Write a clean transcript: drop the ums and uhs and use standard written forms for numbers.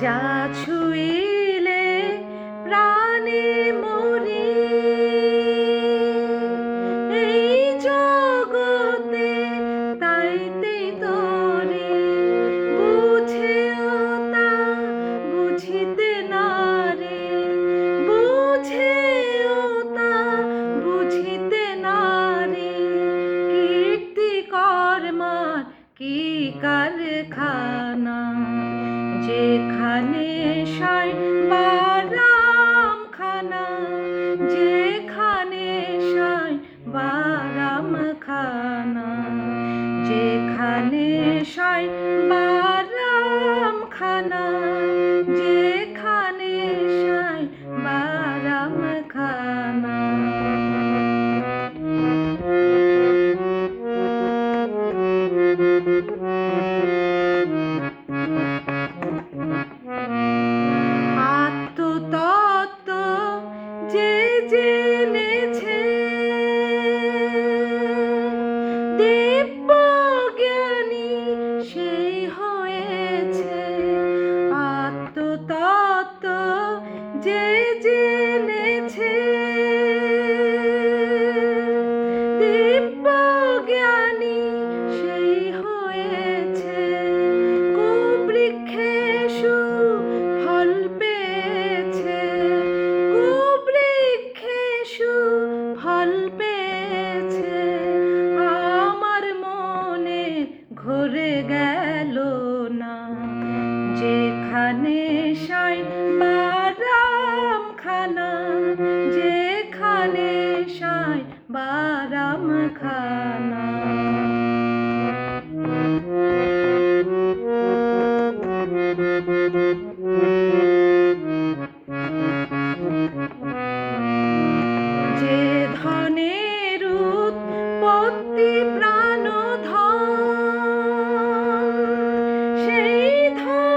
যা ছুঁইলে প্রাণে মরি, এই জগতে তাইতেই তোরে বুঝেও তা বুঝিতে না রে, বুঝেও তা বুঝিতে না রে। কীর্তি কর্মার কি কারখানা, যেখানে সাই বারাম খানা, যেখানে সাই বারাম খানা, যেখানে সাই বারাম খানা, যেখানে সাই বারাম খানা। আত্মতত্ত্ব যে জেনেছে, দিব্যজ্ঞানী সেই হয়েছে। আত্মতত্ত্ব যে জেনেছে, দিব্যজ্ঞানী সেই হয়েছে। কুবৃক্ষে সুফল পেয়েছে, কুবৃক্ষে সুফল পেয়েছে। আমার মনে ঘুরে গেল না, যেখানে সাই বারাম খানা, যেখানে সাই বারাম খানা। যে ধনের উৎপত্তি প্রাণধন, সেই ধন